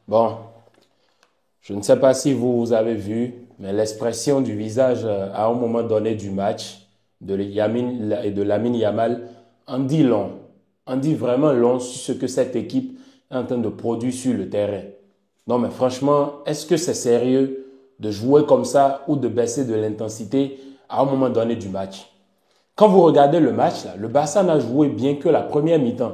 Bon, je ne sais pas si vous avez vu, mais l'expression du visage à un moment donné du match de Yamin et de Lamine Yamal en dit long, en dit vraiment long sur ce que cette équipe est en train de produire sur le terrain. Non, mais franchement, est-ce que c'est sérieux de jouer comme ça ou de baisser de l'intensité à un moment donné du match? Quand vous regardez le match, là, le Barça n'a joué bien que la première mi-temps.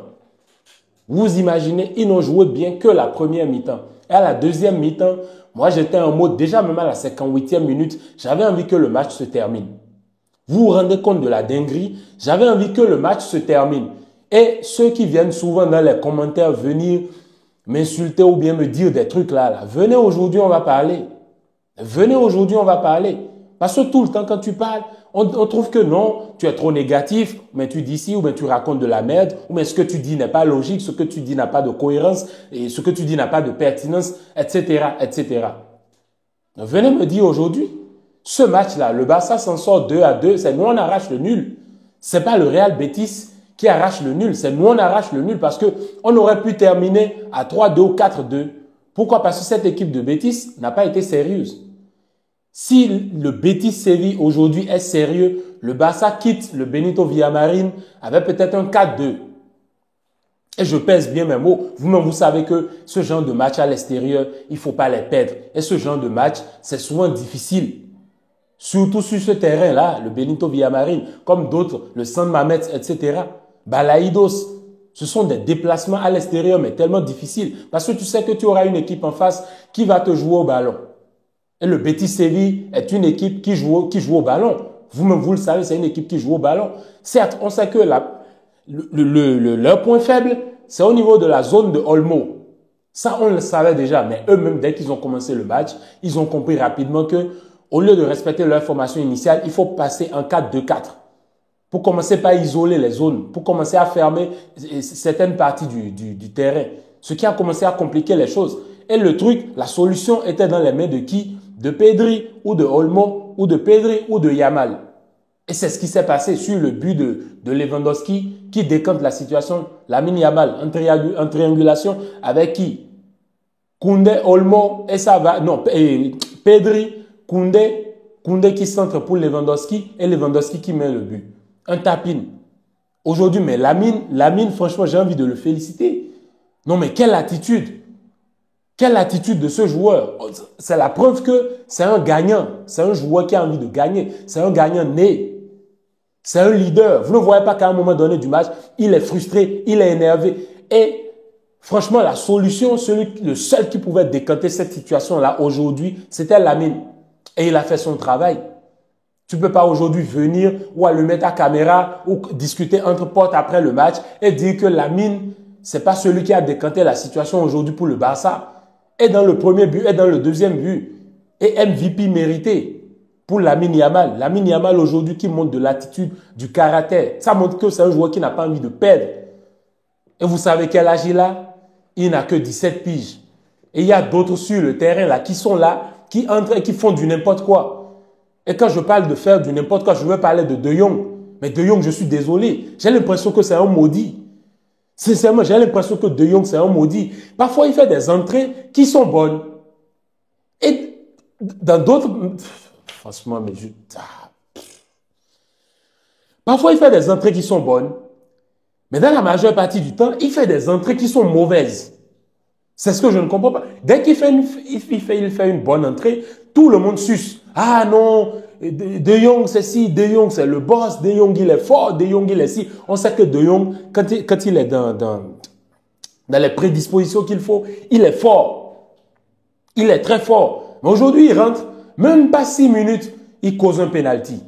Vous imaginez, ils n'ont joué bien que la première mi-temps. Et à la deuxième mi-temps, moi j'étais en mode, déjà même à la 58e minute, j'avais envie que le match se termine. Vous vous rendez compte de la dinguerie? J'avais envie que le match se termine. Et ceux qui viennent souvent dans les commentaires venir m'insulter ou bien me dire des trucs là, venez aujourd'hui, on va parler. Venez aujourd'hui, on va parler. Parce que tout le temps, quand tu parles, on trouve que non, tu es trop négatif, mais tu dis ci, ou bien tu racontes de la merde, ou bien ce que tu dis n'est pas logique, ce que tu dis n'a pas de cohérence, et ce que tu dis n'a pas de pertinence, etc., etc. Venez me dire aujourd'hui, ce match-là, le Barça s'en sort 2-2, c'est nous on arrache le nul. C'est pas le Real Betis qui arrache le nul, c'est nous on arrache le nul parce que on aurait pu terminer à 3-2 ou 4-2. Pourquoi? Parce que cette équipe de Betis n'a pas été sérieuse. Si le Betis Séville aujourd'hui est sérieux, le Barça quitte le Benito Villamarín avec peut-être un 4-2. Et je pèse bien mes mots. Vous-même, vous savez que ce genre de match à l'extérieur, il ne faut pas les perdre. Et ce genre de match, c'est souvent difficile. Surtout sur ce terrain-là, le Benito Villamarín, comme d'autres, le San Mamés, etc. Balaïdos, ce sont des déplacements à l'extérieur, mais tellement difficiles. Parce que tu sais que tu auras une équipe en face qui va te jouer au ballon. Et le Betis Séville est une équipe qui joue au ballon. Vous-même, vous le savez, c'est une équipe qui joue au ballon. Certes, on sait que leur point faible, c'est au niveau de la zone de Olmo. Ça, on le savait déjà, mais eux-mêmes, dès qu'ils ont commencé le match, ils ont compris rapidement que, au lieu de respecter leur formation initiale, il faut passer en 4-2-4. Pour commencer par isoler les zones, pour commencer à fermer certaines parties du terrain. Ce qui a commencé à compliquer les choses. Et le truc, la solution était dans les mains de qui? De Pedri ou de Olmo ou de Pedri ou de Yamal. Et c'est ce qui s'est passé sur le but de Lewandowski qui décante la situation. Lamine Yamal en triangulation avec qui? Koundé, Olmo et ça va. Non, Pedri, Koundé qui centre pour Lewandowski et Lewandowski qui met le but. Un tapin. Aujourd'hui, mais Lamine, franchement, j'ai envie de le féliciter. Non, mais quelle attitude! Quelle attitude de ce joueur? C'est la preuve que c'est un gagnant. C'est un joueur qui a envie de gagner. C'est un gagnant né. C'est un leader. Vous ne voyez pas qu'à un moment donné du match, il est frustré, il est énervé. Et franchement, la solution, le seul qui pouvait décanter cette situation-là aujourd'hui, c'était Lamine. Et il a fait son travail. Tu ne peux pas aujourd'hui venir ou allumer ta caméra ou discuter entre potes après le match et dire que Lamine, ce n'est pas celui qui a décanté la situation aujourd'hui pour le Barça. Et dans le premier but, et dans le deuxième but. Et MVP mérité pour Lamine Yamal. Lamine Yamal aujourd'hui qui montre de l'attitude, du caractère. Ça montre que c'est un joueur qui n'a pas envie de perdre. Et vous savez quel âge il a? Il n'a que 17 piges. Et il y a d'autres sur le terrain là qui sont là, qui entrent et qui font du n'importe quoi. Et quand je parle de faire du n'importe quoi, je veux parler de Jong. Mais De Jong, je suis désolé. J'ai l'impression que c'est un maudit. Sincèrement, j'ai l'impression que De Jong, c'est un maudit. Parfois, il fait des entrées qui sont bonnes. Et dans d'autres... Franchement, mais je... Parfois, il fait des entrées qui sont bonnes. Mais dans la majeure partie du temps, il fait des entrées qui sont mauvaises. C'est ce que je ne comprends pas. Dès qu'il fait une bonne entrée, tout le monde suce. Ah non, De Jong c'est ci, De Jong c'est le boss, De Jong il est fort, De Jong il est ci. On sait que De Jong, quand il est dans les prédispositions qu'il faut, il est fort. Il est très fort. Mais aujourd'hui, il rentre, même pas 6 minutes, il cause un penalty.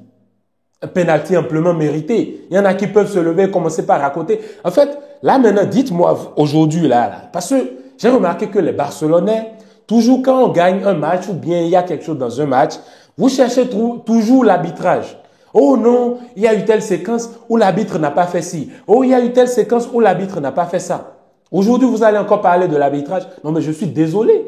Un penalty amplement mérité. Il y en a qui peuvent se lever et commencer par raconter. En fait, là maintenant, dites-moi aujourd'hui, parce que j'ai remarqué que les Barcelonais, toujours quand on gagne un match ou bien il y a quelque chose dans un match, vous cherchez toujours l'arbitrage. Oh non, il y a eu telle séquence où l'arbitre n'a pas fait ci. Oh, il y a eu telle séquence où l'arbitre n'a pas fait ça. Aujourd'hui, vous allez encore parler de l'arbitrage. Non, mais je suis désolé.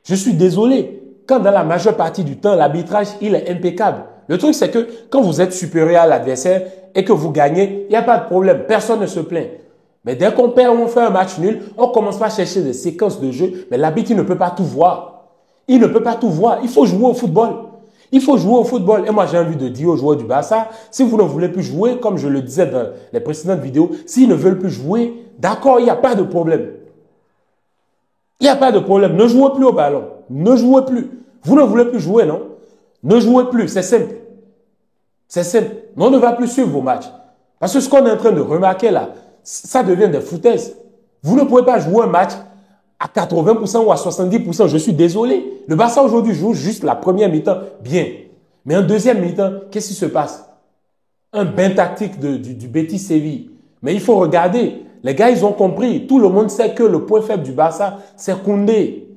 Je suis désolé. Quand dans la majeure partie du temps, l'arbitrage, il est impeccable. Le truc, c'est que quand vous êtes supérieur à l'adversaire et que vous gagnez, il n'y a pas de problème. Personne ne se plaint. Mais dès qu'on perd ou on fait un match nul, on commence pas à chercher des séquences de jeu. Mais l'arbitre, il ne peut pas tout voir. Il ne peut pas tout voir. Il faut jouer au football. Il faut jouer au football. Et moi, j'ai envie de dire aux joueurs du Barça, si vous ne voulez plus jouer, comme je le disais dans les précédentes vidéos, s'ils ne veulent plus jouer, d'accord, il n'y a pas de problème. Il n'y a pas de problème. Ne jouez plus au ballon. Ne jouez plus. Vous ne voulez plus jouer, non? Ne jouez plus. C'est simple. C'est simple. Mais on ne va plus suivre vos matchs. Parce que ce qu'on est en train de remarquer là, ça devient des foutaises. Vous ne pouvez pas jouer un match à 80% ou à 70%. Je suis désolé. Le Barça aujourd'hui joue juste la première mi-temps. Bien. Mais en deuxième mi-temps, qu'est-ce qui se passe? Un bain tactique du Betis Séville. Mais il faut regarder. Les gars, ils ont compris. Tout le monde sait que le point faible du Barça, c'est Koundé.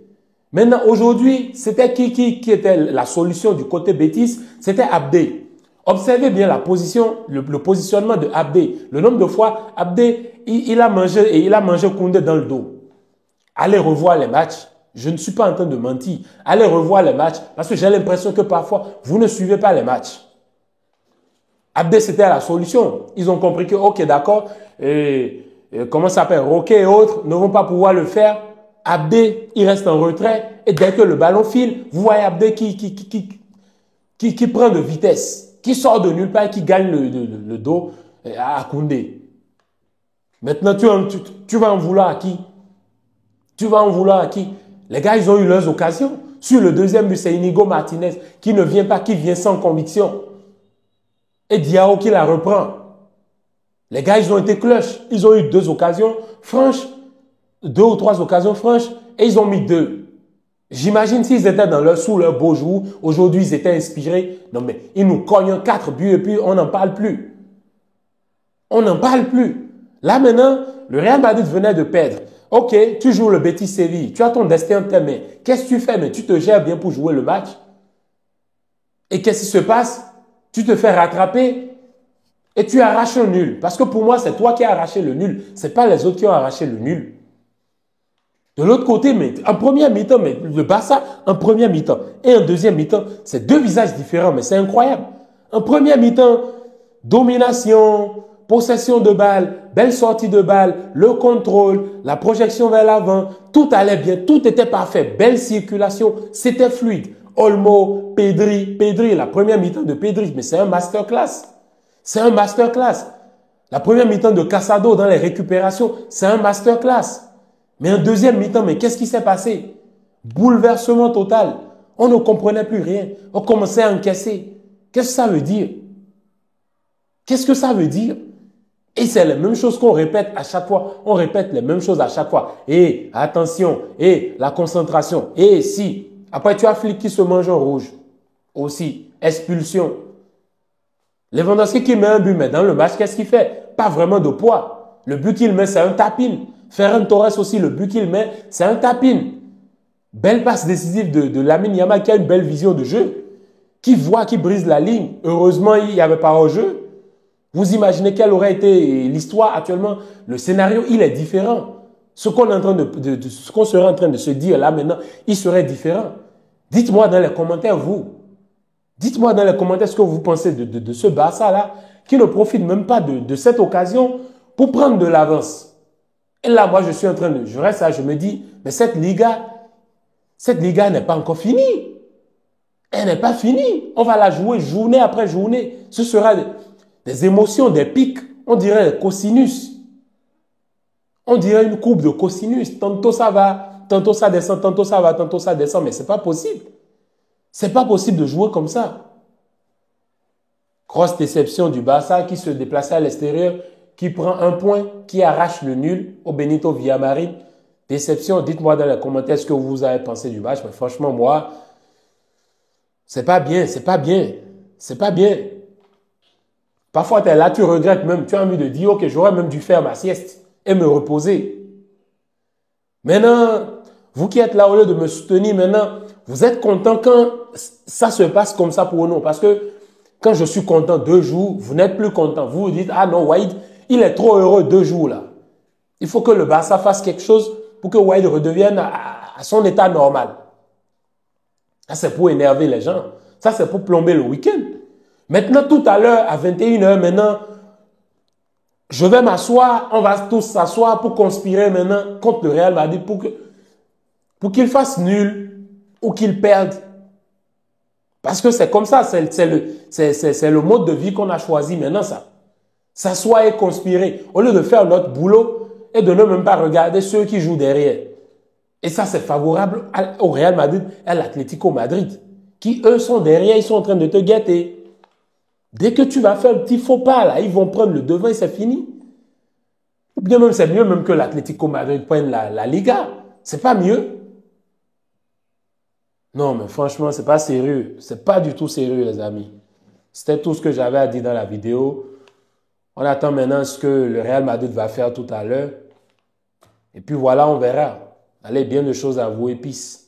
Maintenant, aujourd'hui, c'était qui était la solution du côté Betis? C'était Abdé. Observez bien la position, le positionnement de Abdé. Le nombre de fois, Abdé, il a mangé Koundé dans le dos. Allez revoir les matchs. Je ne suis pas en train de mentir. Allez revoir les matchs parce que j'ai l'impression que parfois, vous ne suivez pas les matchs. Abdé, c'était la solution. Ils ont compris que, ok, d'accord, comment ça s'appelle, Roquet et autres ne vont pas pouvoir le faire. Abdé, il reste en retrait et dès que le ballon file, vous voyez Abdé qui prend de vitesse, qui sort de nulle part et qui gagne le dos à Koundé. Maintenant, tu vas en vouloir à qui? Tu vas en vouloir à qui? Les gars, ils ont eu leurs occasions. Sur le deuxième but, c'est Inigo Martinez qui ne vient pas, qui vient sans conviction. Et Diao qui la reprend. Les gars, ils ont été clutch. Ils ont eu 2 occasions franches, 2 ou 3 occasions franches, et ils ont mis 2. J'imagine s'ils étaient sous leur beau jour, aujourd'hui ils étaient inspirés. Non mais, ils nous cognent 4 buts et puis on n'en parle plus. On n'en parle plus. Là maintenant, le Real Madrid venait de perdre. Ok, tu joues le Betis Séville, tu as ton destin entre tes mains. Qu'est-ce que tu fais? Mais tu te gères bien pour jouer le match. Et qu'est-ce qui se passe? Tu te fais rattraper et tu arraches un nul. Parce que pour moi, c'est toi qui as arraché le nul. Ce n'est pas les autres qui ont arraché le nul. De l'autre côté, mais en première mi-temps, mais le Barça, en première mi-temps et en deuxième mi-temps, c'est 2 visages différents, mais c'est incroyable. En première mi-temps, domination, possession de balle, belle sortie de balle, le contrôle, la projection vers l'avant, tout allait bien, tout était parfait, belle circulation, c'était fluide. Olmo, Pedri, la première mi-temps de Pedri, mais c'est un masterclass. C'est un masterclass. La première mi-temps de Casado dans les récupérations, c'est un masterclass. Mais en deuxième mi-temps, mais qu'est-ce qui s'est passé? Bouleversement total. On ne comprenait plus rien. On commençait à encaisser. Qu'est-ce que ça veut dire? Qu'est-ce que ça veut dire? Et c'est la même chose qu'on répète à chaque fois. On répète les mêmes choses à chaque fois. Et attention, et la concentration. Et si. Après, tu as Flick qui se mange en rouge. Aussi. Expulsion. Lewandowski qui met un but, mais dans le match, qu'est-ce qu'il fait? Pas vraiment de poids. Le but qu'il met, c'est un tap-in. Ferran Torres aussi, le but qu'il met, c'est un tap-in. Belle passe décisive de Lamine Yamal qui a une belle vision de jeu. Qui voit, qui brise la ligne. Heureusement, il n'y avait pas au jeu. Vous imaginez quelle aurait été l'histoire actuellement? Le scénario, il est différent. Ce qu'on serait en train de se dire là maintenant, il serait différent. Dites-moi dans les commentaires, vous. Dites-moi dans les commentaires ce que vous pensez de ce Barça-là qui ne profite même pas de cette occasion pour prendre de l'avance. Et là, moi, je reste là, je me dis, mais cette Liga n'est pas encore finie. Elle n'est pas finie. On va la jouer journée après journée. Ce sera des émotions, des pics. On dirait des cosinus. On dirait une courbe de cosinus. Tantôt ça va, tantôt ça descend, tantôt ça va, tantôt ça descend. Mais ce n'est pas possible. Ce n'est pas possible de jouer comme ça. Grosse déception du Barça qui se déplaçait à l'extérieur, qui prend un point, qui arrache le nul au Benito Villamarín. Déception, dites-moi dans les commentaires ce que vous avez pensé du match. Mais franchement, moi, c'est pas bien, c'est pas bien. C'est pas bien. Parfois, tu es là, tu regrettes même. Tu as envie de dire, ok, j'aurais même dû faire ma sieste et me reposer. Maintenant, vous qui êtes là, au lieu de me soutenir maintenant, vous êtes content quand ça se passe comme ça pour nous. Parce que quand je suis content 2 jours, vous n'êtes plus content. Vous vous dites, ah non, Wade, il est trop heureux 2 jours là. Il faut que le Barça fasse quelque chose pour que Wade redevienne à son état normal. Ça, c'est pour énerver les gens. Ça, c'est pour plomber le week-end. Maintenant, tout à l'heure, à 21 h, maintenant, je vais m'asseoir, on va tous s'asseoir pour conspirer maintenant contre le Real Madrid pour qu'il fasse nul ou qu'il perde. Parce que c'est comme ça, c'est le mode de vie qu'on a choisi maintenant, ça. S'asseoir et conspirer, au lieu de faire notre boulot et de ne même pas regarder ceux qui jouent derrière. Et ça, c'est favorable au Real Madrid et à l'Atlético Madrid, qui, eux, sont derrière, ils sont en train de te guetter. Dès que tu vas faire un petit faux pas, là, ils vont prendre le devant et c'est fini. Ou bien même, c'est mieux même que l'Atlético Madrid prenne la Liga. C'est pas mieux. Non, mais franchement, c'est pas sérieux. C'est pas du tout sérieux, les amis. C'était tout ce que j'avais à dire dans la vidéo. On attend maintenant ce que le Real Madrid va faire tout à l'heure. Et puis voilà, on verra. Allez, bien de choses à vous et peace.